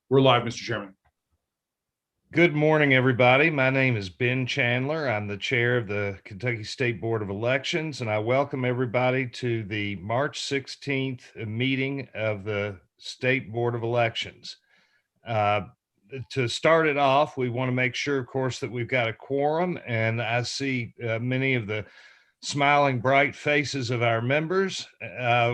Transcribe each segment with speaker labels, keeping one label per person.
Speaker 1: We're live, Mr. Chairman.
Speaker 2: Good morning, everybody. My name is Ben Chandler. I'm the chair of the Kentucky State Board of Elections, and I welcome everybody to the March 16th meeting of the State Board of Elections. To start it off, we want to make sure, of course, that we've got a quorum, and I see many of the smiling, bright faces of our members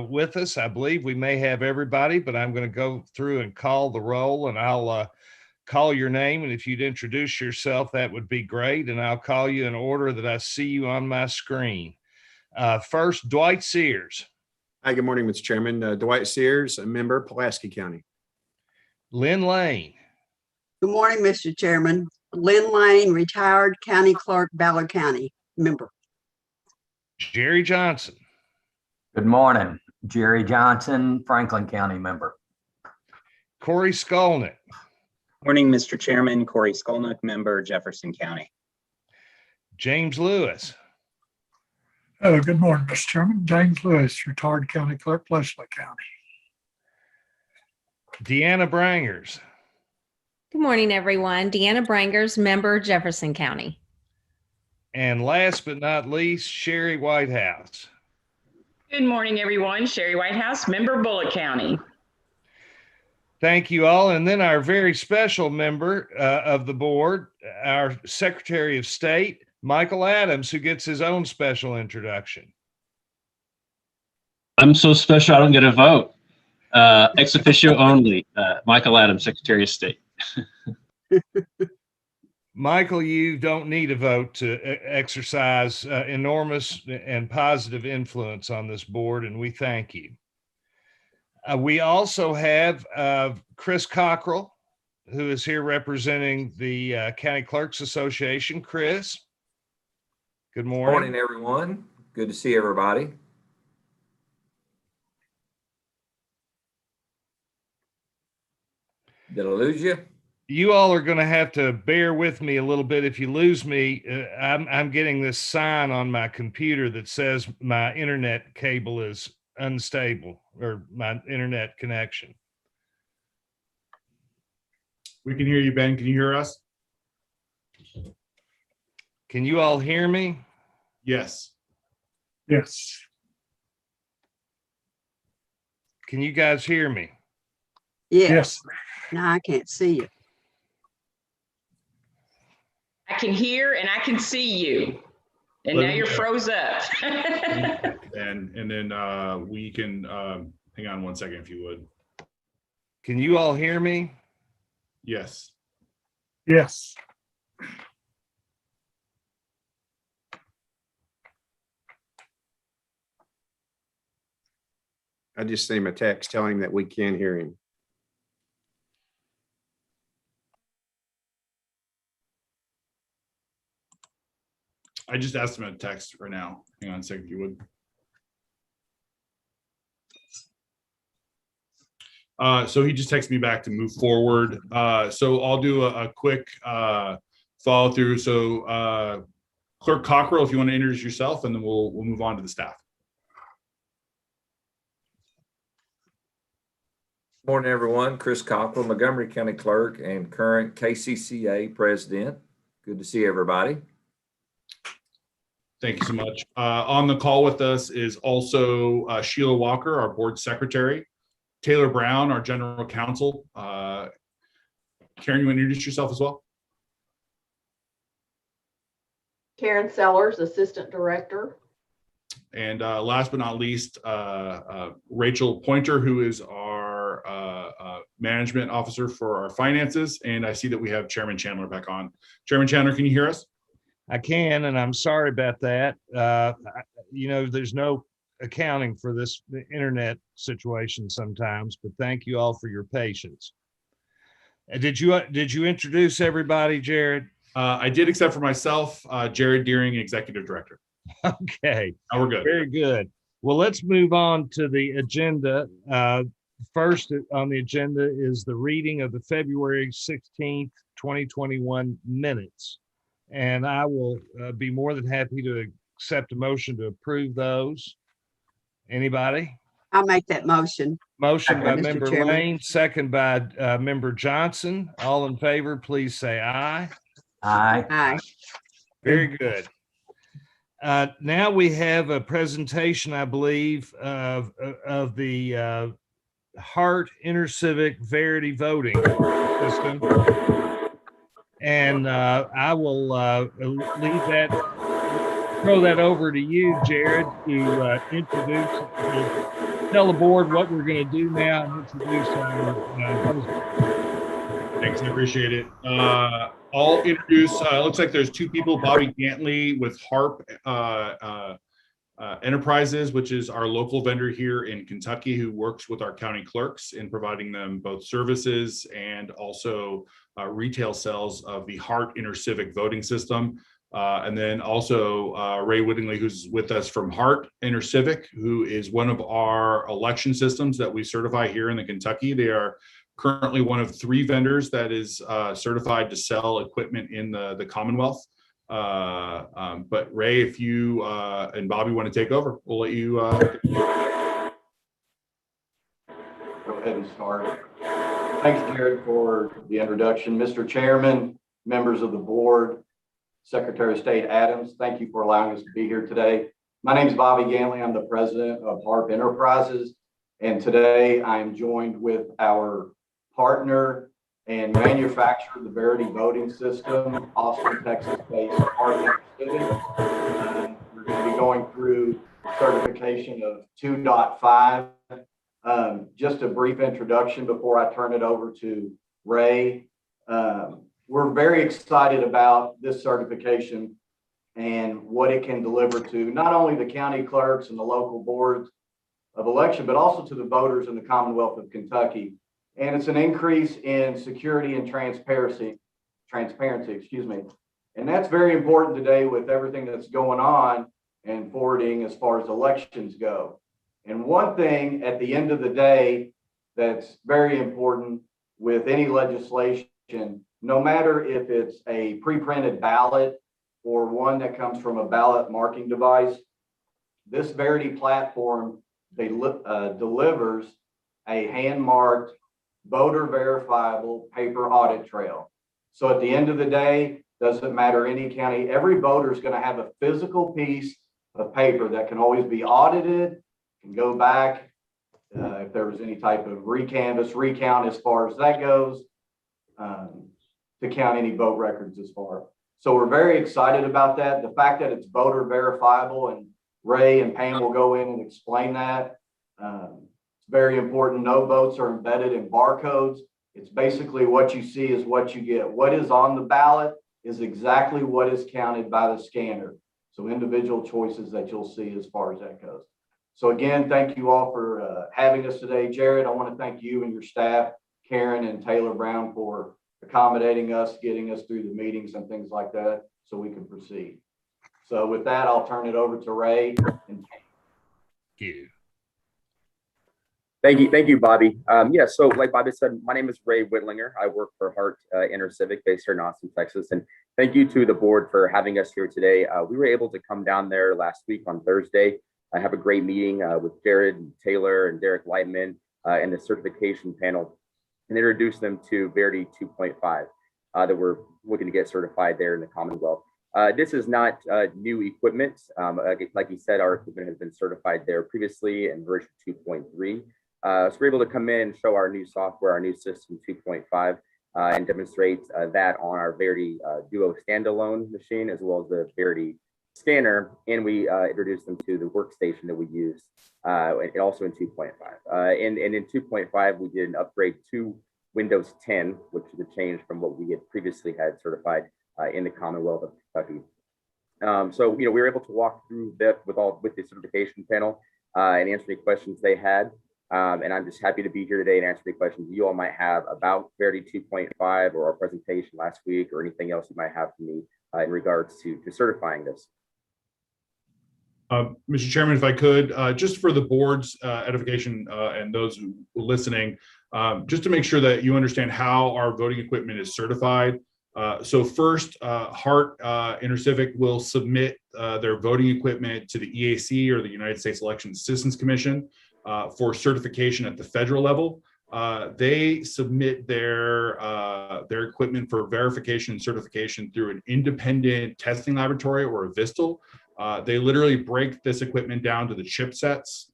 Speaker 2: with us. I believe we may have everybody, but I'm going to go through and call the roll, and I'll call your name. And if you'd introduce yourself, that would be great. And I'll call you in order that I see you on my screen. First, Dwight Sears.
Speaker 3: Hi, good morning, Mr. Chairman. Dwight Sears, a member, Pulaski County.
Speaker 2: Lynn Lane.
Speaker 4: Good morning, Mr. Chairman. Lynn Lane, retired county clerk, Ballard County, member.
Speaker 2: Jerry Johnson.
Speaker 5: Good morning. Jerry Johnson, Franklin County member.
Speaker 2: Corey Skolnick.
Speaker 6: Morning, Mr. Chairman. Corey Skolnick, member, Jefferson County.
Speaker 2: James Lewis.
Speaker 7: Good morning, Mr. Chairman. James Lewis, retired county clerk, Leslie County.
Speaker 2: Deanna Brangers.
Speaker 8: Good morning, everyone. Deanna Brangers, member, Jefferson County.
Speaker 2: And last but not least, Sherry Whitehouse.
Speaker 9: Good morning, everyone. Sherry Whitehouse, member, Bullitt County.
Speaker 2: Thank you all. And then our very special member of the board, our Secretary of State, Michael Adams, who gets his own special introduction.
Speaker 10: I'm so special I don't get a vote. Ex officio only, Michael Adams, Secretary of State.
Speaker 2: Michael, you don't need a vote to exercise enormous and positive influence on this board, and we thank you. We also have Chris Cockrell, who is here representing the County Clerks Association. Chris, good morning.
Speaker 11: Morning, everyone. Good to see everybody. Did I lose you?
Speaker 2: You all are going to have to bear with me a little bit. If you lose me, I'm getting this sign on my computer that says my internet cable is unstable, or my internet connection.
Speaker 1: We can hear you, Ben. Can you hear us?
Speaker 2: Can you all hear me?
Speaker 1: Yes.
Speaker 7: Yes.
Speaker 2: Can you guys hear me?
Speaker 4: Yes. No, I can't see you.
Speaker 9: I can hear and I can see you. And now you're froze up.
Speaker 1: And then we can hang on one second if you would.
Speaker 2: Can you all hear me?
Speaker 1: Yes.
Speaker 7: Yes.
Speaker 3: I just sent him a text telling him that we can hear him.
Speaker 1: I just asked him a text right now. Hang on a second if you would. So he just texted me back to move forward. So I'll do a quick follow through. So Clerk Cockrell, if you want to introduce yourself, and then we'll move on to the staff.
Speaker 11: Morning, everyone. Chris Cockrell, Montgomery County Clerk and current KCCA President. Good to see everybody.
Speaker 1: Thank you so much. On the call with us is also Sheila Walker, our board secretary, Taylor Brown, our general counsel. Karen, you want to introduce yourself as well?
Speaker 12: Karen Sellers, assistant director.
Speaker 1: And last but not least, Rachel Pointer, who is our management officer for our finances. And I see that we have Chairman Chandler back on. Chairman Chandler, can you hear us?
Speaker 2: I can, and I'm sorry about that. You know, there's no accounting for this internet situation sometimes, but thank you all for your patience. Did you introduce everybody, Jared?
Speaker 1: I did, except for myself, Jared Deering, Executive Director.
Speaker 2: Okay.
Speaker 1: Now we're good.
Speaker 2: Very good. Well, let's move on to the agenda. First on the agenda is the reading of the February 16th, 2021 minutes. And I will be more than happy to accept a motion to approve those. Anybody?
Speaker 4: I'll make that motion.
Speaker 2: Motion by
Speaker 4: Mr.
Speaker 2: member
Speaker 4: Chairman.
Speaker 2: Lane, second by member Johnson. All in favor, please say aye.
Speaker 5: Aye.
Speaker 4: Aye.
Speaker 2: Very good. Now we have a presentation, I believe, of the Hart Intercivic Verity voting system. And I will leave that, throw that over to you, Jared, to introduce, tell the board what we're going to do now and introduce
Speaker 1: Thanks, I appreciate it. I'll introduce, looks like there's two people, Bobby Gantley with HARP Enterprises, which is our local vendor here in Kentucky who works with our county clerks in providing them both services and also retail sales of the HART Intercivic voting system. And then also Ray Whittingley, who's with us from HART Intercivic, who is one of our election systems that we certify here in the Kentucky. They are currently one of 3 vendors that is certified to sell equipment in the Commonwealth. But Ray, if you and Bobby want to take over, we'll let you.
Speaker 13: Go ahead and start. Thanks, Jared, for the introduction. Mr. Chairman, members of the board, Secretary of State Adams, thank you for allowing us to be here today. My name is Bobby Gantley. I'm the president of HARP Enterprises. And today I'm joined with our partner and manufacturer of the Verity voting system, Austin, Texas-based HARP Intercivic. We're going to be going through certification of 2.5. Just a brief introduction before I turn it over to Ray. We're very excited about this certification and what it can deliver to not only the county clerks and the local boards of election, but also to the voters in the Commonwealth of Kentucky. And it's an increase in security and transparency, excuse me. And that's very important today with everything that's going on and forwarding as far as elections go. And one thing at the end of the day that's very important with any legislation, no matter if it's a pre-printed ballot or one that comes from a ballot marking device, this Verity platform delivers a hand-marked, voter verifiable paper audit trail. So at the end of the day, doesn't matter any county, every voter is going to have a physical piece of paper that can always be audited, can go back if there was any type of recount as far as that goes, to count any vote records as far. So we're very excited about that. The fact that it's voter verifiable, and Ray and Pam will go in and explain that. It's very important. No votes are embedded in barcodes. It's basically what you see is what you get. What is on the ballot is exactly what is counted by the scanner. So individual choices that you'll see as far as that goes. So again, thank you all for having us today. Jared, I want to thank you and your staff, Karen and Taylor Brown, for accommodating us, getting us through the meetings and things like that so we can proceed. So with that, I'll turn it over to Ray. And
Speaker 14: Thank you, Bobby. Yeah, so like Bobby said, my name is Ray Whitlinger. I work for HART Intercivic based here in Austin, Texas. And thank you to the board for having us here today. We were able to come down there last week on Thursday. I have a great meeting with Jared and Taylor and Derek Lightman and the certification panel, and introduce them to Verity 2.5 that we're looking to get certified there in the Commonwealth. This is not new equipment. Like you said, our equipment has been certified there previously in version 2.3. So we're able to come in and show our new software, our new system 2.5, and demonstrate that on our Verity Duo standalone machine, as well as the Verity scanner. And we introduced them to the workstation that we use, and also in 2.5. And in 2.5, we did an upgrade to Windows 10, which is a change from what we had previously had certified in the Commonwealth of Kentucky. So we were able to walk through that with the certification panel and answer any questions they had. And I'm just happy to be here today and answer any questions you all might have about Verity 2.5 or our presentation last week or anything else you might have for me in regards to certifying this.
Speaker 1: Mr. Chairman, if I could, just for the board's edification and those who are listening, just to make sure that you understand how our voting equipment is certified. So first, HART Intercivic will submit their voting equipment to the EAC, or the United States Election Assistance Commission. for certification at the federal level. They submit their equipment for verification and certification through an independent testing laboratory or a VISTL. They literally break this equipment down to the chipsets.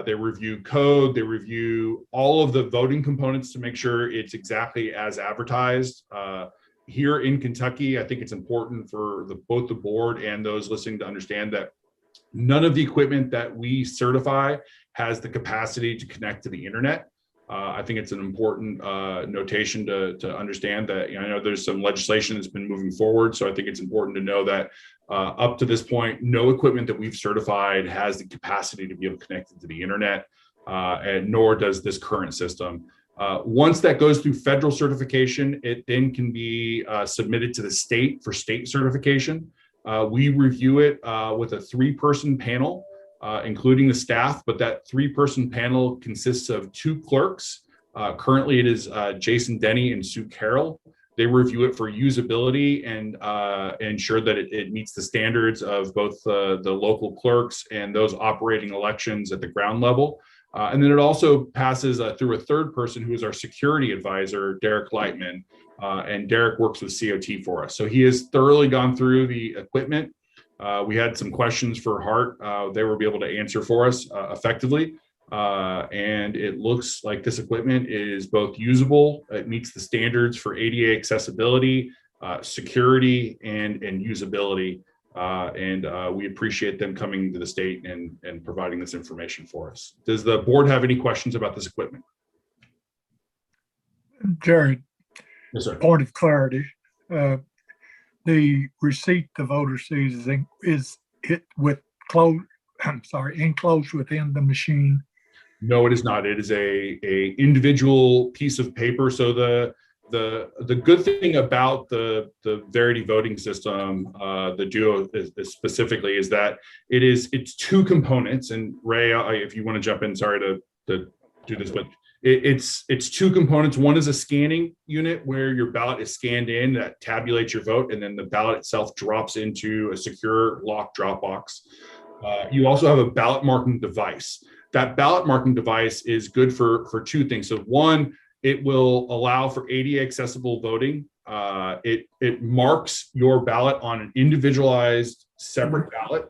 Speaker 1: They review code. They review all of the voting components to make sure it's exactly as advertised. Here in Kentucky, I think it's important for both the board and those listening to understand that none of the equipment that we certify has the capacity to connect to the internet. I think it's an important notation to understand that, I know there's some legislation that's been moving forward. So I think it's important to know that up to this point, no equipment that we've certified has the capacity to be able to connect it to the internet, and nor does this current system. Once that goes through federal certification, it then can be submitted to the state for state certification. We review it with a 3-person panel, including the staff, but that 3-person panel consists of 2 clerks. Currently, it is Jason Denny and Sue Carroll. They review it for usability and ensure that it meets the standards of both the local clerks and those operating elections at the ground level. And then it also passes through a 3rd person who is our security advisor, Derek Lightman. And Derek works with COT for us. So he has thoroughly gone through the equipment. We had some questions for Hart. They were able to answer for us effectively. And it looks like this equipment is both usable, it meets the standards for ADA accessibility, security, and usability. And we appreciate them coming to the state and providing this information for us. Does the board have any questions about this equipment?
Speaker 7: Jared,
Speaker 1: Yes, sir.
Speaker 7: point of clarity. The receipt the voter sees is it with enclosed within the machine?
Speaker 1: No, it is not. It is a individual piece of paper. So the good thing about the Verity voting system, the Duo specifically, is that it's 2 components. And Ray, if you want to jump in, sorry to do this, but it's 2 components. One is a scanning unit where your ballot is scanned in that tabulates your vote, and then the ballot itself drops into a secure locked drop box. You also have a ballot marking device. That ballot marking device is good for 2 things. So one, it will allow for ADA accessible voting. It marks your ballot on an individualized separate ballot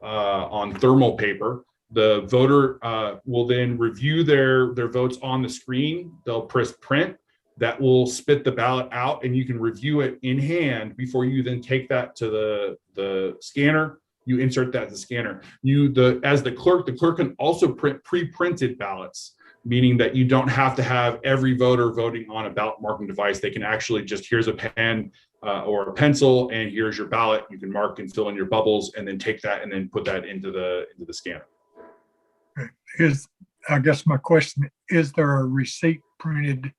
Speaker 1: on thermal paper. The voter will then review their votes on the screen. They'll press print. That will spit the ballot out, and you can review it in hand before you then take that to the scanner. You insert that in the scanner. As the clerk can also print pre-printed ballots, meaning that you don't have to have every voter voting on a ballot marking device. They can actually just, here's a pen or a pencil, and here's your ballot. You can mark and fill in your bubbles, and then take that and then put that into the scanner.
Speaker 7: I guess my question, is there a receipt printed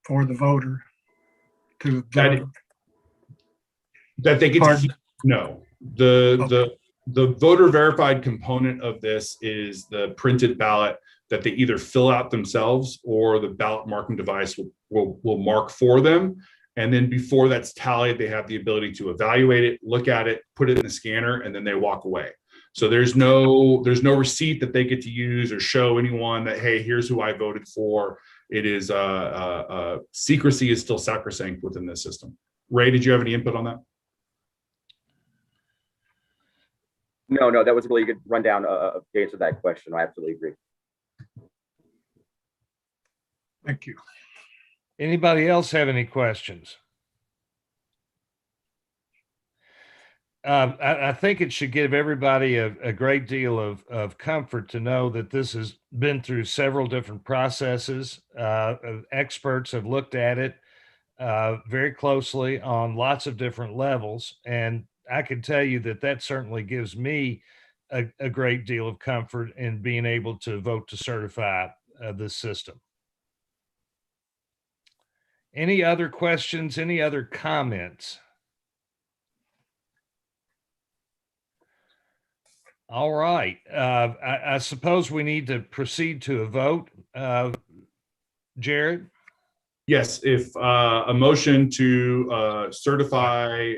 Speaker 7: for the voter to
Speaker 1: that they get to keep? No. The voter verified component of this is the printed ballot that they either fill out themselves or the ballot marking device will mark for them. And then before that's tallied, they have the ability to evaluate it, look at it, put it in the scanner, and then they walk away. So there's no receipt that they get to use or show anyone that, hey, here's who I voted for. It is secrecy is still sacrosanct within this system. Ray, did you have any input on that?
Speaker 14: No, that was a really good rundown to answer that question. I absolutely agree.
Speaker 7: Thank you.
Speaker 2: Anybody else have any questions? I think it should give everybody a great deal of comfort to know that this has been through several different processes. Experts have looked at it very closely on lots of different levels. And I can tell you that certainly gives me a great deal of comfort in being able to vote to certify this system. Any other questions? Any other comments? All right. I suppose we need to proceed to a vote. Jared?
Speaker 1: Yes, if a motion to certify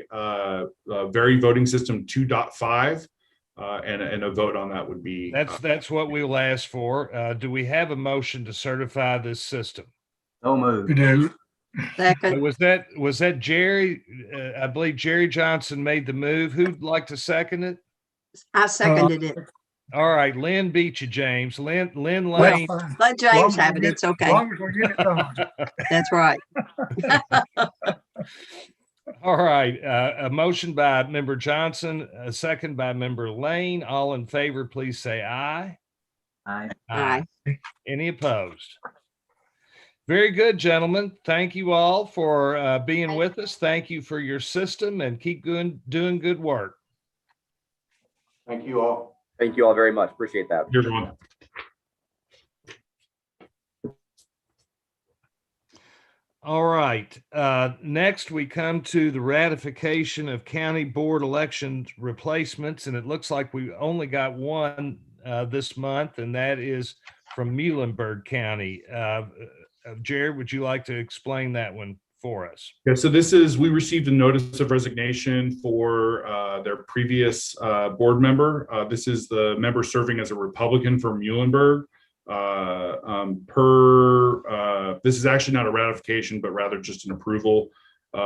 Speaker 1: Verity Voting System 2.5 and a vote on that would be.
Speaker 2: That's what we'll ask for. Do we have a motion to certify this system?
Speaker 5: So moved.
Speaker 7: We do.
Speaker 4: Second,
Speaker 2: Was that Jerry? I believe Jerry Johnson made the move. Who'd like to second it?
Speaker 4: I seconded it.
Speaker 2: All right, Lynn beat you, James. Lynn
Speaker 7: Well,
Speaker 2: Lane.
Speaker 7: fine.
Speaker 4: Let James have it. It's
Speaker 7: As
Speaker 4: okay.
Speaker 7: long as we get it done.
Speaker 4: That's right.
Speaker 2: All right, a motion by member Johnson, a second by member Lane. All in favor, please say aye.
Speaker 5: Aye.
Speaker 4: Aye.
Speaker 2: Any opposed? Very good, gentlemen. Thank you all for being with us. Thank you for your system and keep doing good work.
Speaker 13: Thank you all.
Speaker 14: Thank you all very much. Appreciate that.
Speaker 1: Here's one.
Speaker 2: All right. Next, we come to the ratification of county board election replacements, and it looks like we only got one this month, and that is from Muhlenberg County. Jared, would you like to explain that one for us?
Speaker 1: Yeah, so we received a notice of resignation for their previous board member. This is the member serving as a Republican for Muhlenberg. This is actually not a ratification, but rather just an approval. We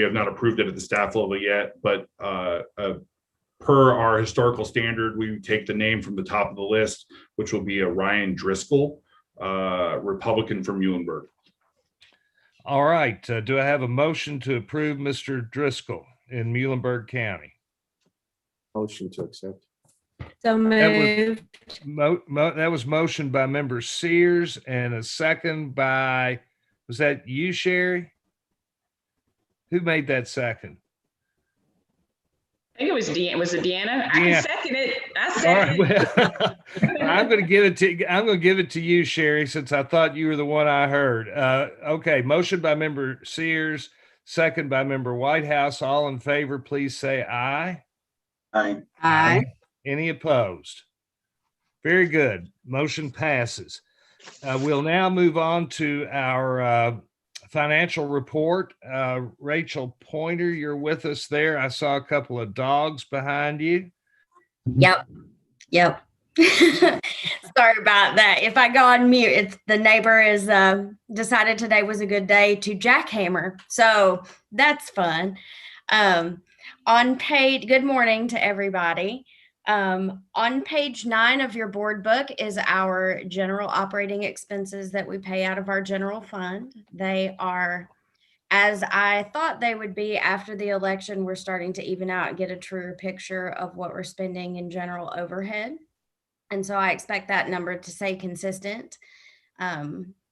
Speaker 1: have not approved it at the staff level yet, but per our historical standard, we take the name from the top of the list, which will be a Ryan Driscoll, Republican from Muhlenberg.
Speaker 2: All right. Do I have a motion to approve Mr. Driscoll in Muhlenberg County?
Speaker 3: Motion to accept.
Speaker 8: So moved.
Speaker 2: That was motion by member Sears and a second by, was that you, Sherry? Who made that second?
Speaker 9: I think it was Deanna. Was it Deanna? I
Speaker 2: Yeah.
Speaker 9: can second it. I
Speaker 2: All
Speaker 9: second
Speaker 2: right,
Speaker 9: it.
Speaker 2: well, I'm going to give it to you, Sherry, since I thought you were the one I heard. Okay, motion by member Sears, second by member Whitehouse. All in favor, please say aye.
Speaker 6: Aye.
Speaker 4: Aye.
Speaker 2: Any opposed? Very good. Motion passes. We'll now move on to our financial report. Rachel Pointer, you're with us there. I saw a couple of dogs behind you.
Speaker 15: Yep. Sorry about that. If I go on mute, it's the neighbor is decided today was a good day to jackhammer. So that's fun. Good morning to everybody. On page 9 of your board book is our general operating expenses that we pay out of our general fund. They are, as I thought they would be after the election, we're starting to even out and get a truer picture of what we're spending in general overhead. And so I expect that number to stay consistent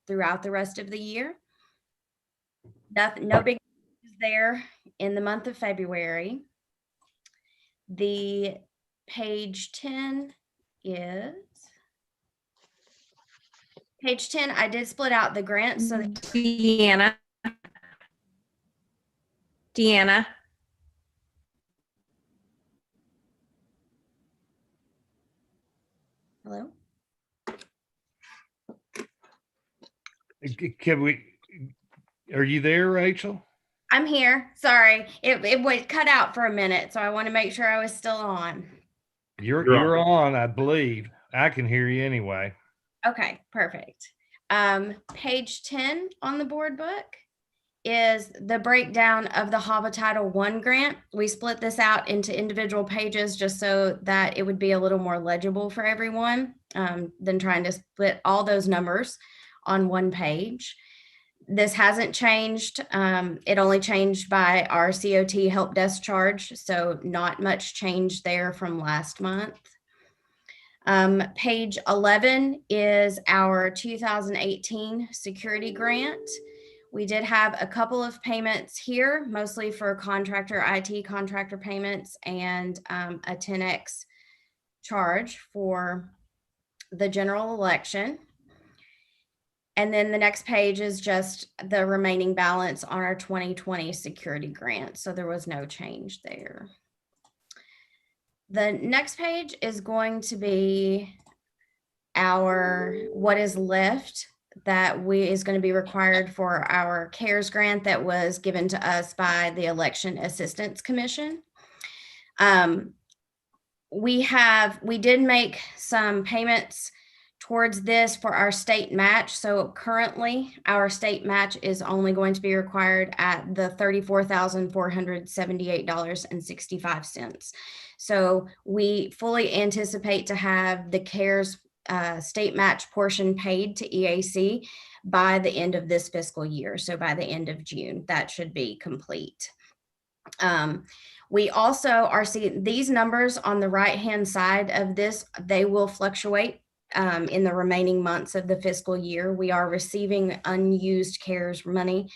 Speaker 15: throughout the rest of the year. No big news there in the month of February. The page 10 is page 10. I did split out the grants. So
Speaker 8: Deanna.
Speaker 15: Hello.
Speaker 2: Are you there, Rachel?
Speaker 15: I'm here. Sorry. It would cut out for a minute. So I want to make sure I was still on.
Speaker 2: You're on, I believe. I can hear you anyway.
Speaker 15: Okay, perfect. Page 10 on the board book is the breakdown of the HAVA Title I grant. We split this out into individual pages just so that it would be a little more legible for everyone than trying to split all those numbers on one page. This hasn't changed. It only changed by our COT help desk charge, so not much change there from last month. Page 11 is our 2018 security grant. We did have a couple of payments here, mostly for IT contractor payments and a 10X charge for the general election. And then the next page is just the remaining balance on our 2020 security grant. So there was no change there. The next page is going to be what is left that is going to be required for our CARES grant that was given to us by the Election Assistance Commission. we did make some payments towards this for our state match. So currently our state match is only going to be required at the $34,478.65. So we fully anticipate to have the CARES state match portion paid to EAC by the end of this fiscal year. So by the end of June, that should be complete. We also are seeing these numbers on the right-hand side of this, they will fluctuate in the remaining months of the fiscal year. We are receiving unused CARES money.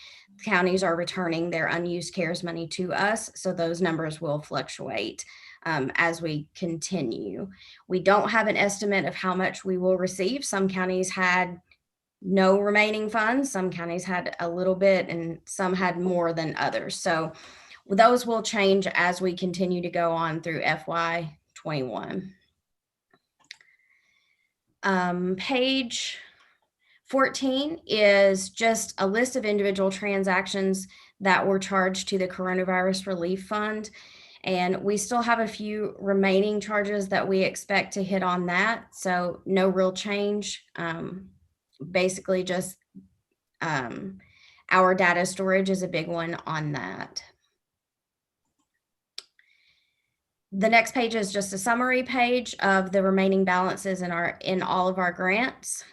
Speaker 15: Counties are returning their unused CARES money to us, so those numbers will fluctuate as we continue. We don't have an estimate of how much we will receive. Some counties had no remaining funds, some counties had a little bit, and some had more than others. So those will change as we continue to go on through FY21. Page 14 is just a list of individual transactions that were charged to the Coronavirus Relief Fund. And we still have a few remaining charges that we expect to hit on that. So no real change. Basically just our data storage is a big one on that. The next page is just a summary page of the remaining balances in all of our grants.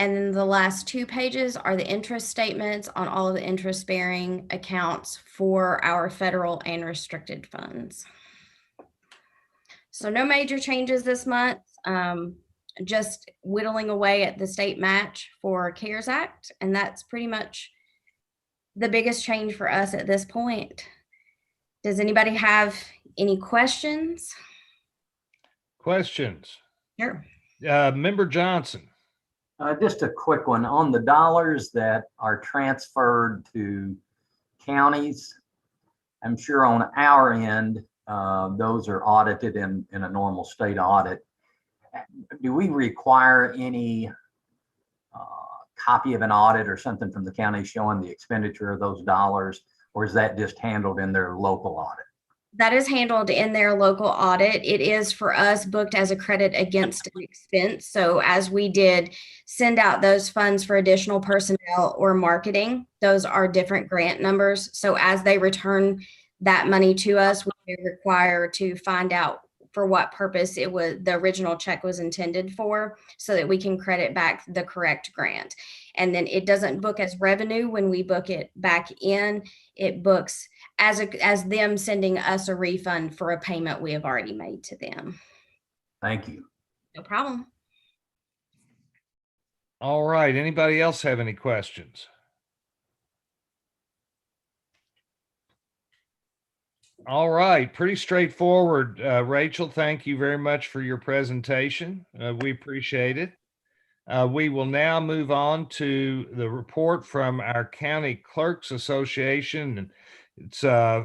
Speaker 15: And then the last two pages are the interest statements on all of the interest-bearing accounts for our federal and restricted funds. So no major changes this month, just whittling away at the state match for CARES Act. And that's pretty much the biggest change for us at this point. Does anybody have any questions?
Speaker 2: Questions?
Speaker 15: Sure.
Speaker 2: Member Johnson.
Speaker 5: Just a quick one on the dollars that are transferred to counties. I'm sure on our end, those are audited in a normal state audit. Do we require any copy of an audit or something from the county showing the expenditure of those dollars, or is that just handled in their local audit?
Speaker 15: That is handled in their local audit. It is for us booked as a credit against an expense. So as we did send out those funds for additional personnel or marketing, those are different grant numbers. So as they return that money to us, we require to find out for what purpose it was, the original check was intended for, so that we can credit back the correct grant. And then it doesn't book as revenue when we book it back in. It books as them sending us a refund for a payment we have already made to them.
Speaker 5: Thank you.
Speaker 15: No problem.
Speaker 2: All right. Anybody else have any questions? All right. Pretty straightforward. Rachel, thank you very much for your presentation. We appreciate it. We will now move on to the report from our County Clerks Association. It's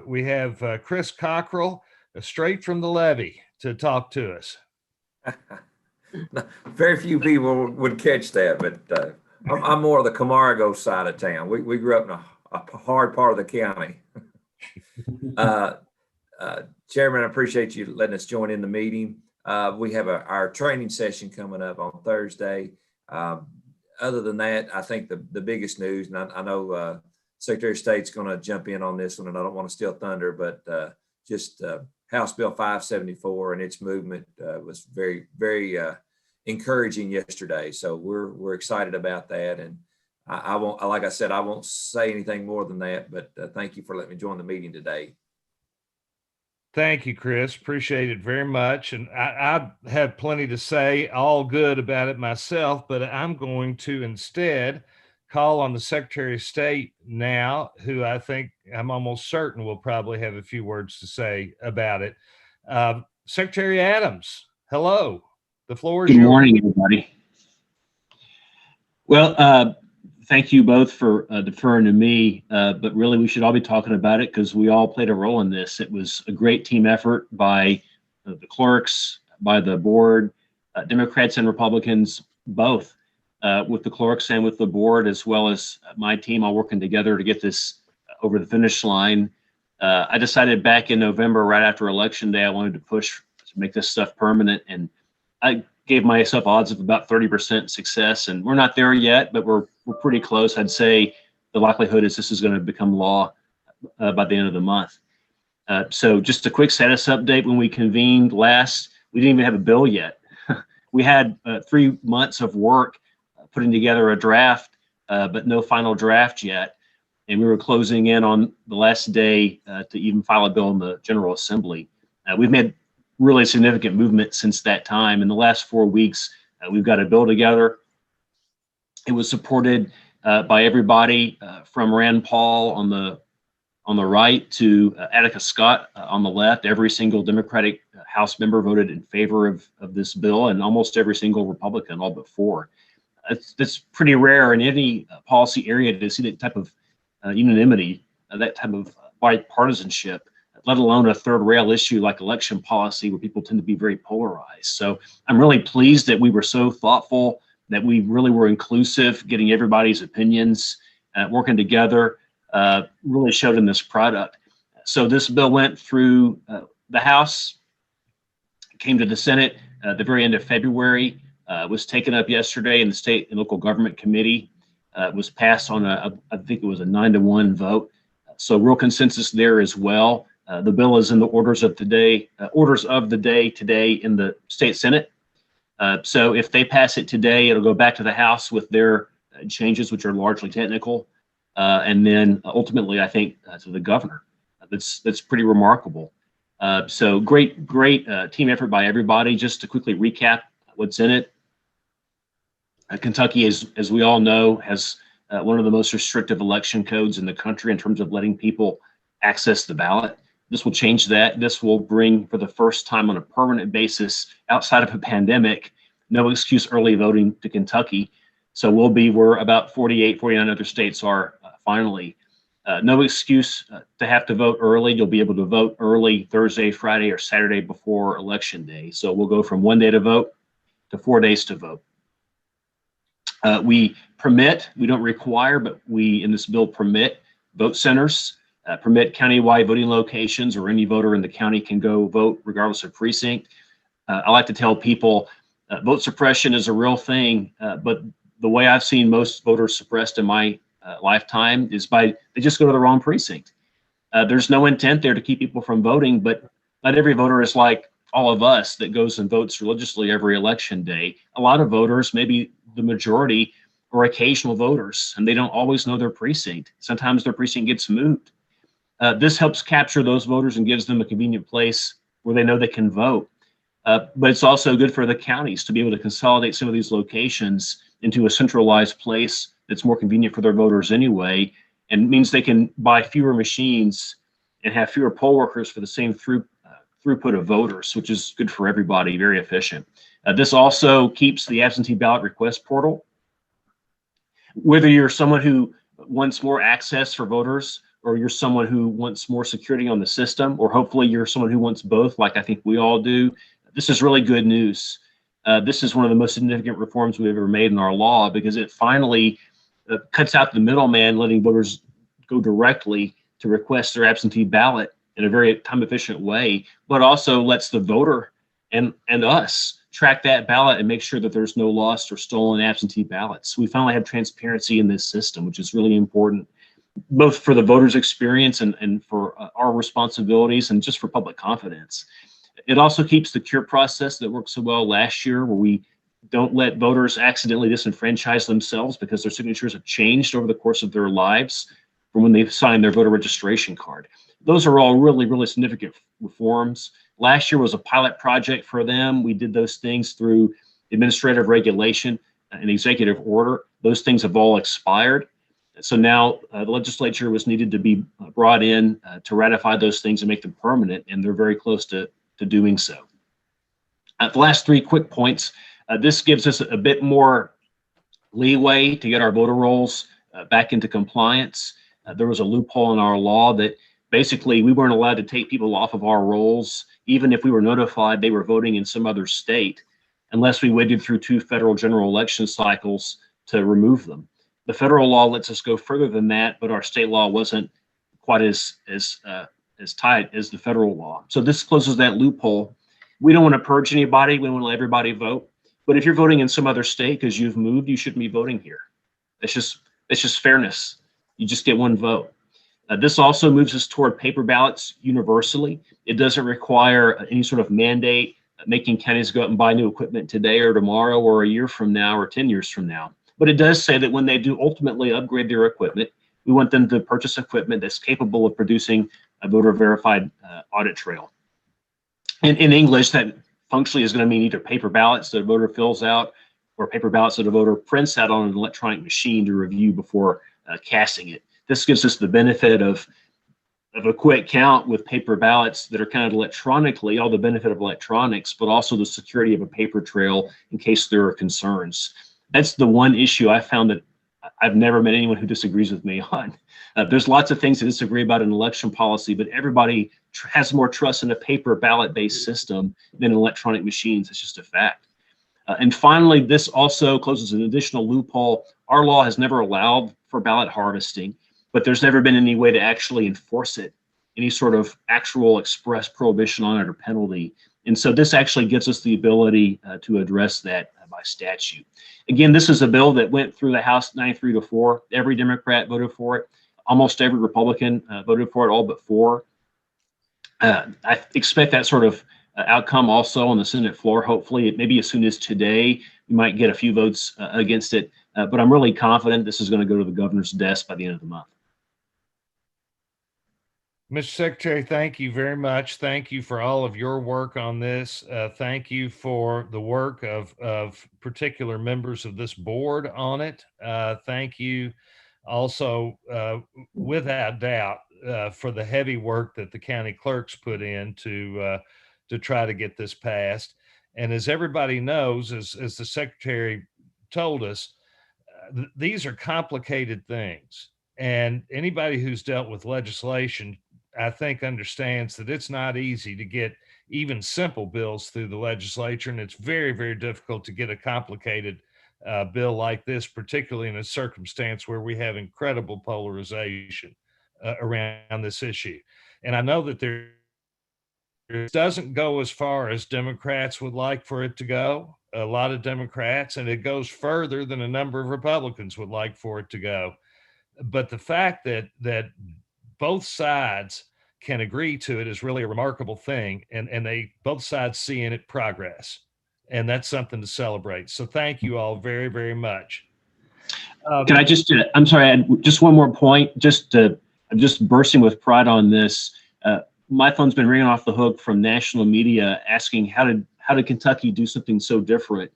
Speaker 2: we have Chris Cockrell, straight from the levee, to talk to us.
Speaker 11: Very few people would catch that, but I'm more of the Camargo side of town. We grew up in a hard part of the county. Chairman, I appreciate you letting us join in the meeting. We have our training session coming up on Thursday. Other than that, I think the biggest news, and I know Secretary of State's going to jump in on this one, and I don't want to steal thunder, but just House Bill 574 and its movement was very, very encouraging yesterday. So we're excited about that, and I won't, like I said, I won't say anything more than that. But thank you for letting me join the meeting today.
Speaker 2: Thank you, Chris. Appreciate it very much. And I have plenty to say, all good about it myself, but I'm going to instead call on the Secretary of State now, who I'm almost certain will probably have a few words to say about it. Secretary Adams, hello. The floor is yours.
Speaker 10: Good morning, everybody. Well, thank you both for deferring to me, but really we should all be talking about it because we all played a role in this. It was a great team effort by the clerks, by the board, Democrats and Republicans, both, with the clerks and with the board, as well as my team, all working together to get this over the finish line. I decided back in November, right after Election Day, I wanted to push to make this stuff permanent. And I gave myself odds of about 30% success. And we're not there yet, but we're pretty close. I'd say the likelihood is this is going to become law by the end of the month. So just a quick status update. When we convened last, we didn't even have a bill yet. We had 3 months of work putting together a draft, but no final draft yet. And we were closing in on the last day to even file a bill in the General Assembly. We've made really significant movement since that time. In the last 4 weeks, we've got a bill together. It was supported by everybody from Rand Paul on the right to Attica Scott on the left. Every single Democratic House member voted in favor of this bill, and almost every single Republican, all but 4. It's pretty rare in any policy area to see that type of unanimity, that type of bipartisanship, let alone a third rail issue like election policy where people tend to be very polarized. So I'm really pleased that we were so thoughtful, that we really were inclusive, getting everybody's opinions, working together, really showed in this product. So this bill went through the House, came to the Senate at the very end of February, was taken up yesterday in the State and Local Government Committee. Was passed on I think it was a 9-1 vote. So real consensus there as well. The bill is in the orders of the day today in the State Senate. So if they pass it today, it'll go back to the House with their changes, which are largely technical. And then ultimately, I think, to the governor. That's pretty remarkable. So great team effort by everybody. Just to quickly recap what's in it. Kentucky, as we all know, has one of the most restrictive election codes in the country in terms of letting people access the ballot. This will change that. This will bring, for the first time on a permanent basis, outside of a pandemic, no excuse early voting to Kentucky. So we'll be where about 48, 49 other states are finally. No excuse to have to vote early. You'll be able to vote early Thursday, Friday, or Saturday before Election Day. So we'll go from 1 day to vote to 4 days to vote. We permit, we don't require, but we in this bill permit vote centers, permit countywide voting locations, or any voter in the county can go vote regardless of precinct. I like to tell people vote suppression is a real thing, but the way I've seen most voters suppressed in my lifetime is by they just go to the wrong precinct. There's no intent there to keep people from voting, but not every voter is like all of us that goes and votes religiously every election day. A lot of voters, maybe the majority, are occasional voters, and they don't always know their precinct. Sometimes their precinct gets moved. This helps capture those voters and gives them a convenient place where they know they can vote. But it's also good for the counties to be able to consolidate some of these locations into a centralized place that's more convenient for their voters anyway, and means they can buy fewer machines and have fewer poll workers for the same throughput of voters, which is good for everybody, very efficient. This also keeps the absentee ballot request portal. Whether you're someone who wants more access for voters, or you're someone who wants more security on the system, or hopefully you're someone who wants both, like I think we all do, this is really good news. This is one of the most significant reforms we've ever made in our law, because it finally cuts out the middleman, letting voters go directly to request their absentee ballot in a very time-efficient way, but also lets the voter and us track that ballot and make sure that there's no lost or stolen absentee ballots. We finally have transparency in this system, which is really important, both for the voters' experience and for our responsibilities and just for public confidence. It also keeps the cure process that worked so well last year, where we don't let voters accidentally disenfranchise themselves because their signatures have changed over the course of their lives from when they signed their voter registration card. Those are all really, really significant reforms. Last year was a pilot project for them. We did those things through administrative regulation and executive order. Those things have all expired. So now the legislature was needed to be brought in to ratify those things and make them permanent, and they're very close to doing so. The last 3 quick points. This gives us a bit more leeway to get our voter rolls back into compliance. There was a loophole in our law that basically we weren't allowed to take people off of our rolls, even if we were notified they were voting in some other state, unless we waited through 2 federal general election cycles to remove them. The federal law lets us go further than that, but our state law wasn't quite as as tight as the federal law. So this closes that loophole. We don't want to purge anybody. We want to let everybody vote. But if you're voting in some other state because you've moved, you shouldn't be voting here. It's just fairness. You just get one vote. This also moves us toward paper ballots universally. It doesn't require any sort of mandate making counties go out and buy new equipment today or tomorrow or a year from now or 10 years from now. But it does say that when they do ultimately upgrade their equipment, we want them to purchase equipment that's capable of producing a voter verified audit trail. And in English, that functionally is going to mean either paper ballots that a voter fills out or paper ballots that a voter prints out on an electronic machine to review before casting it. This gives us the benefit of a quick count with paper ballots that are counted electronically, all the benefit of electronics, but also the security of a paper trail in case there are concerns. That's the one issue I found that I've never met anyone who disagrees with me on. There's lots of things to disagree about in election policy, but everybody has more trust in a paper ballot-based system than electronic machines. It's just a fact. And finally, this also closes an additional loophole. Our law has never allowed for ballot harvesting, but there's never been any way to actually enforce it, any sort of actual express prohibition on it or penalty. And so this actually gives us the ability to address that by statute. Again, this is a bill that went through the House 93-4. Every Democrat voted for it. Almost every Republican voted for it, all but 4. I expect that sort of outcome also on the Senate floor. Hopefully, maybe as soon as today, we might get a few votes against it. But I'm really confident this is going to go to the governor's desk by the end of the month.
Speaker 2: Mr. Secretary, thank you very much. Thank you for all of your work on this. Thank you for the work of particular members of this board on it. Thank you also, without doubt, for the heavy work that the county clerks put in to try to get this passed. And as everybody knows, as the Secretary told us, these are complicated things. And anybody who's dealt with legislation, I think, understands that it's not easy to get even simple bills through the legislature. And it's very, very difficult to get a complicated bill like this, particularly in a circumstance where we have incredible polarization around this issue. And I know that it doesn't go as far as Democrats would like for it to go, a lot of Democrats, and it goes further than a number of Republicans would like for it to go. But the fact that both sides can agree to it is really a remarkable thing, and they both sides see in it progress, and that's something to celebrate. So thank you all very, very much.
Speaker 10: Can I just, I'm sorry, just one more point, I'm just bursting with pride on this. My phone's been ringing off the hook from national media asking how did Kentucky do something so different?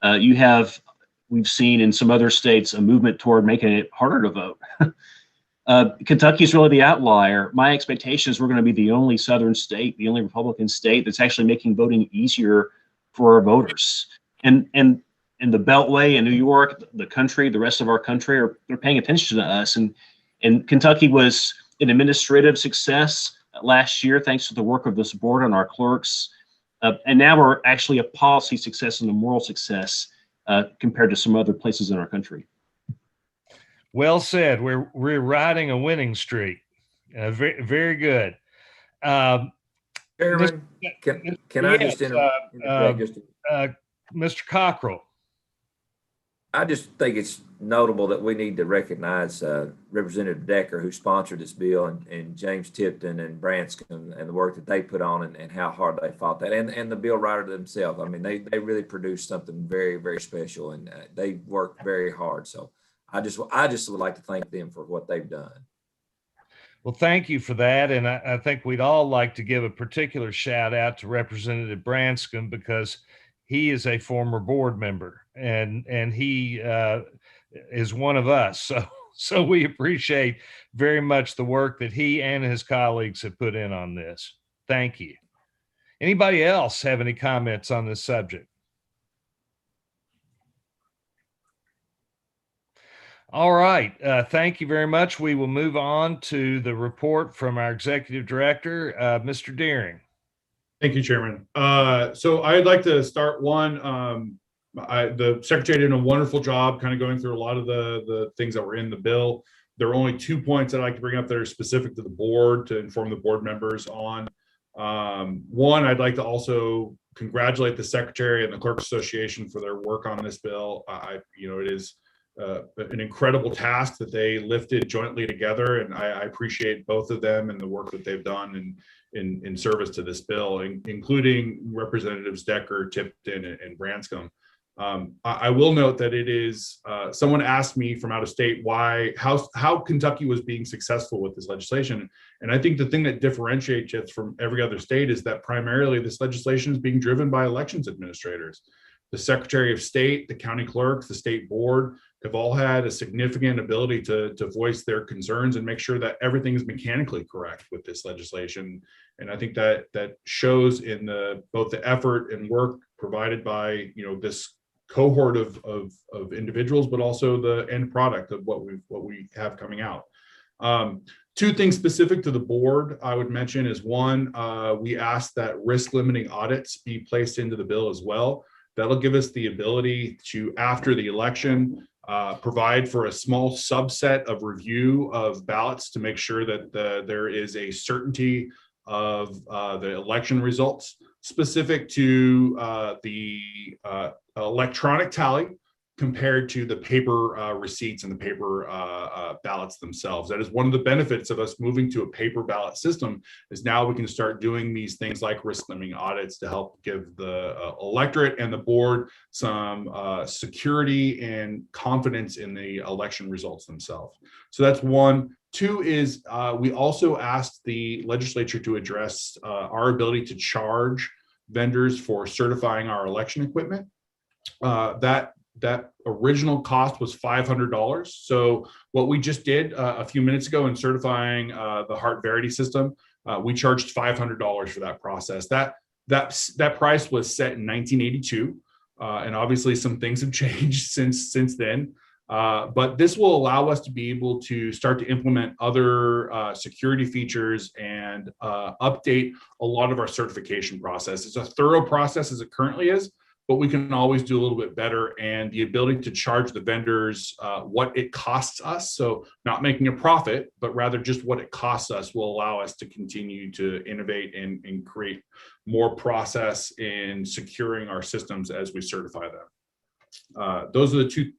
Speaker 10: We've seen in some other states a movement toward making it harder to vote. Kentucky's really the outlier. My expectation is we're going to be the only Southern state, the only Republican state that's actually making voting easier for our voters. And the Beltway in New York, the country, the rest of our country they're paying attention to us. And Kentucky was an administrative success last year, thanks to the work of this board and our clerks. And now we're actually a policy success and a moral success compared to some other places in our country.
Speaker 2: Well said. We're riding a winning streak. Very, very good.
Speaker 11: Chairman, can I just interject?
Speaker 2: Mr. Cockrell.
Speaker 11: I just think it's notable that we need to recognize Representative Decker, who sponsored this bill, and James Tipton and Branscombe and the work that they put on and how hard they fought that, and the bill writer themselves. I mean, they really produced something very, very special, and they worked very hard. So I just would like to thank them for what they've done.
Speaker 2: Well, thank you for that. And I think we'd all like to give a particular shout out to Representative Branscombe, because he is a former board member and he is one of us. So we appreciate very much the work that he and his colleagues have put in on this. Thank you. Anybody else have any comments on this subject? All right. Thank you very much. We will move on to the report from our executive director, Mr. Deering.
Speaker 1: Thank you, Chairman. So I'd like to start one The secretary did a wonderful job kind of going through a lot of the things that were in the bill. There are only 2 points that I'd like to bring up that are specific to the board to inform the board members on. One, I'd like to also congratulate the secretary and the Clerks Association for their work on this bill. It is an incredible task that they lifted jointly together, and I appreciate both of them and the work that they've done in service to this bill, including Representatives Decker, Tipton, and Branscombe. I will note that it is, someone asked me from out of state how Kentucky was being successful with this legislation. And I think the thing that differentiates it from every other state is that primarily this legislation is being driven by elections administrators. The Secretary of State, the county clerks, the state board have all had a significant ability to voice their concerns and make sure that everything is mechanically correct with this legislation. And I think that shows in both the effort and work provided by this cohort of individuals, but also the end product of what we have coming out. Two things specific to the board I would mention is one, we asked that risk limiting audits be placed into the bill as well. That'll give us the ability to, after the election, provide for a small subset of review of ballots to make sure that there is a certainty of the election results specific to the electronic tally compared to the paper receipts and the paper ballots themselves. That is one of the benefits of us moving to a paper ballot system, is now we can start doing these things like risk limiting audits to help give the electorate and the board some security and confidence in the election results themselves. So that's one. Two is we also asked the legislature to address our ability to charge vendors for certifying our election equipment. That original cost was $500. So what we just did a few minutes ago in certifying the Heart Verity system, we charged $500 for that process. That price was set in 1982, and obviously some things have changed since then. But this will allow us to be able to start to implement other security features and update a lot of our certification process. It's a thorough process as it currently is, but we can always do a little bit better, and the ability to charge the vendors what it costs us. So not making a profit, but rather just what it costs us will allow us to continue to innovate and create more process in securing our systems as we certify them. Those are the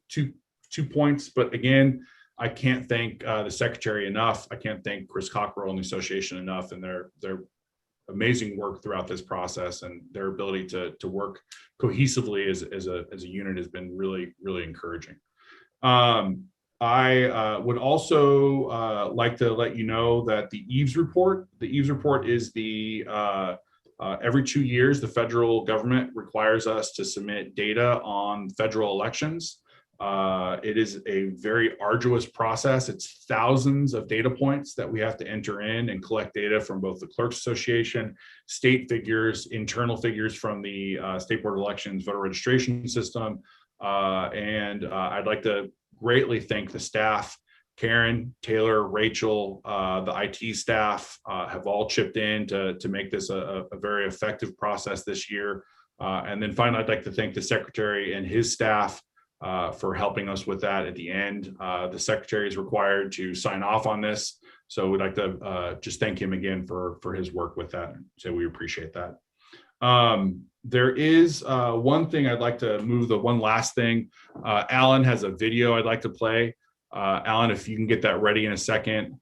Speaker 1: two points, but again, I can't thank the secretary enough. I can't thank Chris Cockrell and the association enough, and their amazing work throughout this process, and their ability to work cohesively as a unit has been really, really encouraging. I would also like to let you know that the Eaves Report is the every 2 years, the federal government requires us to submit data on federal elections. It is a very arduous process. It's thousands of data points that we have to enter in and collect data from both the Clerks Association, state figures, internal figures from the State Board of Elections voter registration system. And I'd like to greatly thank the staff. Karen, Taylor, Rachel, the IT staff have all chipped in to make this a very effective process this year. And then finally, I'd like to thank the secretary and his staff for helping us with that at the end. The secretary is required to sign off on this. So we'd like to just thank him again for his work with that. So we appreciate that. There is one thing I'd like to move, the one last thing. Alan has a video I'd like to play. Alan, if you can get that ready in a second,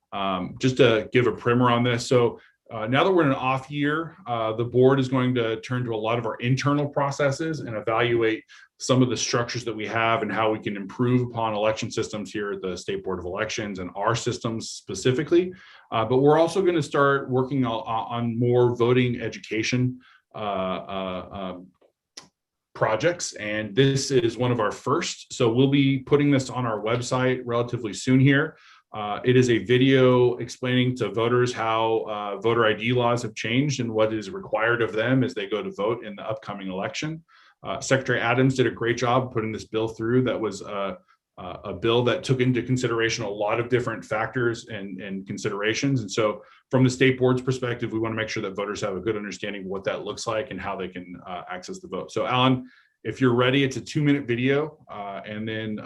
Speaker 1: just to give a primer on this. So now that we're in an off year, the board is going to turn to a lot of our internal processes and evaluate some of the structures that we have and how we can improve upon election systems here at the State Board of Elections and our systems specifically. But we're also going to start working on more voting education projects. And this is one of our first. So we'll be putting this on our website relatively soon here. It is a video explaining to voters how voter ID laws have changed and what is required of them as they go to vote in the upcoming election. Secretary Adams did a great job putting this bill through. That was a bill that took into consideration a lot of different factors and considerations. And so from the state board's perspective, we want to make sure that voters have a good understanding of what that looks like and how they can access the vote. So Alan, If you're ready, it's a 2-minute video, and then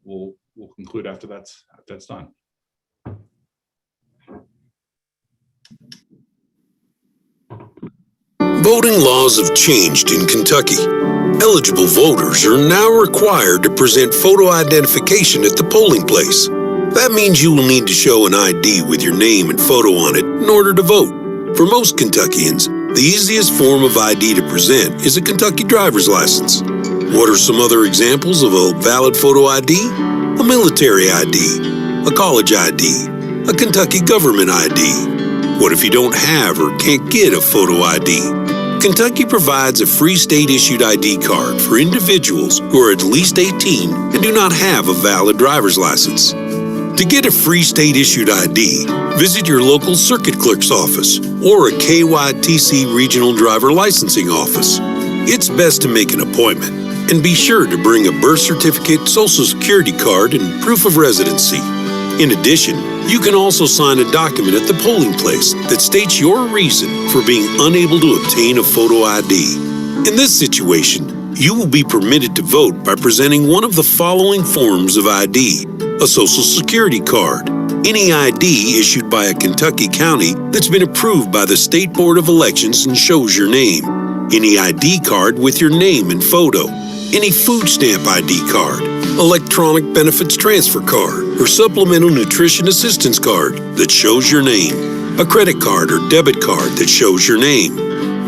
Speaker 1: we'll conclude after that's done.
Speaker 16: Voting laws have changed in Kentucky. Eligible voters are now required to present photo identification at the polling place. That means you will need to show an ID with your name and photo on it in order to vote. For most Kentuckians, the easiest form of ID to present is a Kentucky driver's license. What are some other examples of a valid photo ID? A military ID, a college ID, a Kentucky government ID. What if you don't have or can't get a photo ID? Kentucky provides a free state-issued ID card for individuals who are at least 18 and do not have a valid driver's license. To get a free state-issued ID, visit your local circuit clerk's office or a KYTC regional driver licensing office. It's best to make an appointment and be sure to bring a birth certificate, social security card, and proof of residency. In addition, you can also sign a document at the polling place that states your reason for being unable to obtain a photo ID. In this situation, you will be permitted to vote by presenting one of the following forms of ID: a social security card, any ID issued by a Kentucky county that's been approved by the State Board of Elections and shows your name, any ID card with your name and photo, any food stamp ID card, electronic benefits transfer card, or supplemental nutrition assistance card that shows your name, a credit card or debit card that shows your name.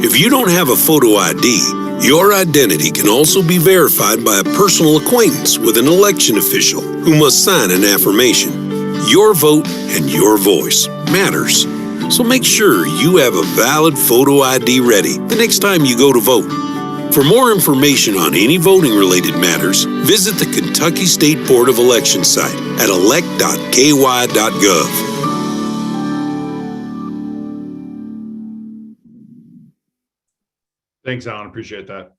Speaker 16: If you don't have a photo ID, your identity can also be verified by a personal acquaintance with an election official who must sign an affirmation. Your vote and your voice matters. So make sure you have a valid photo ID ready the next time you go to vote. For more information on any voting-related matters, visit the Kentucky State Board of Elections site at elect.ky.gov.
Speaker 1: Thanks, Alan. Appreciate that.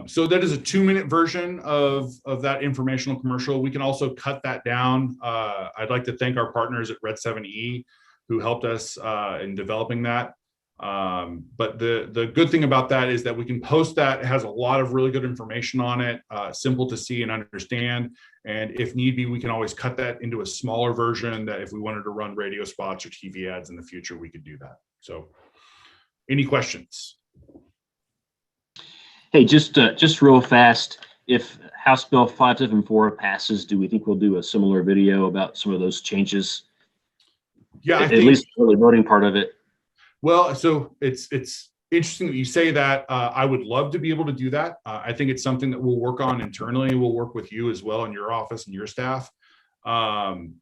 Speaker 1: So that is a 2-minute version of that informational commercial. We can also cut that down. I'd like to thank our partners at Red 7E who helped us in developing that. But the good thing about that is that we can post that. It has a lot of really good information on it, simple to see and understand. And if need be, we can always cut that into a smaller version that if we wanted to run radio spots or TV ads in the future, we could do that. So any questions?
Speaker 10: Hey, just real fast, if House Bill 574 passes, do we think we'll do a similar video about some of those changes?
Speaker 1: Yeah,
Speaker 10: at least the early voting part of it.
Speaker 1: Well, so it's interesting that you say that. I would love to be able to do that. I think it's something that we'll work on internally. We'll work with you as well in your office and your staff. One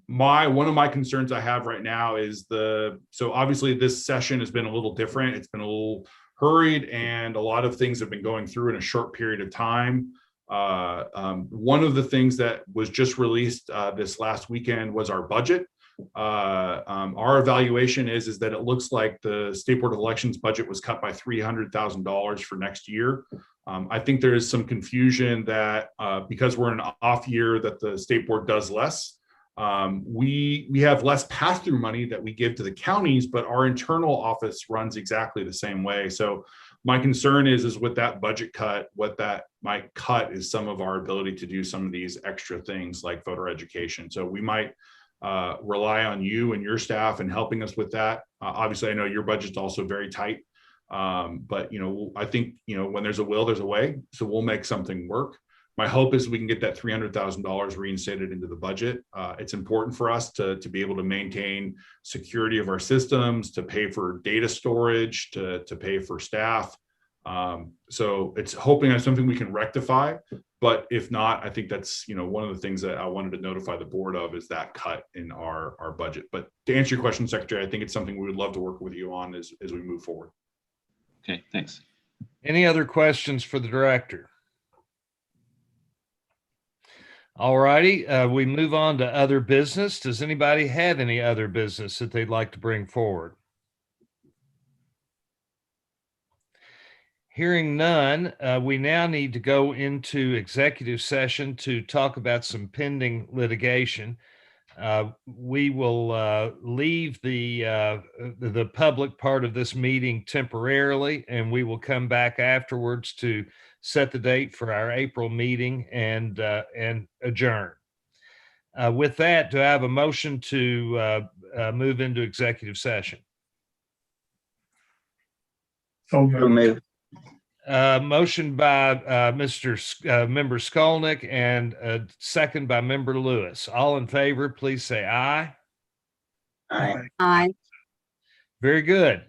Speaker 1: of my concerns I have right now is so obviously this session has been a little different. It's been a little hurried and a lot of things have been going through in a short period of time. One of the things that was just released this last weekend was our budget. Our evaluation is that it looks like the State Board of Elections budget was cut by $300,000 for next year. I think there is some confusion that because we're in an off year that the State Board does less. We have less pass-through money that we give to the counties, but our internal office runs exactly the same way. So my concern is with that budget cut, what that might cut is some of our ability to do some of these extra things like voter education. So we might rely on you and your staff in helping us with that. Obviously, I know your budget's also very tight, but I think when there's a will, there's a way. So we'll make something work. My hope is we can get that $300,000 reinstated into the budget. It's important for us to be able to maintain security of our systems, to pay for data storage, to pay for staff. So it's hoping that's something we can rectify. But if not, I think that's one of the things that I wanted to notify the board of is that cut in our budget. But to answer your question, Secretary, I think it's something we would love to work with you on as we move forward.
Speaker 10: Okay, thanks.
Speaker 2: Any other questions for the director? All righty, we move on to other business. Does anybody have any other business that they'd like to bring forward? Hearing none, we now need to go into executive session to talk about some pending litigation. We will leave the public part of this meeting temporarily, and we will come back afterwards to set the date for our April meeting and adjourn. With that, do I have a motion to move into executive session?
Speaker 7: So
Speaker 6: So
Speaker 7: moved.
Speaker 6: moved.
Speaker 2: Motion by Member Skolnick and second by Member Lewis. All in favor, please say aye.
Speaker 6: Aye.
Speaker 4: Aye.
Speaker 2: Very good.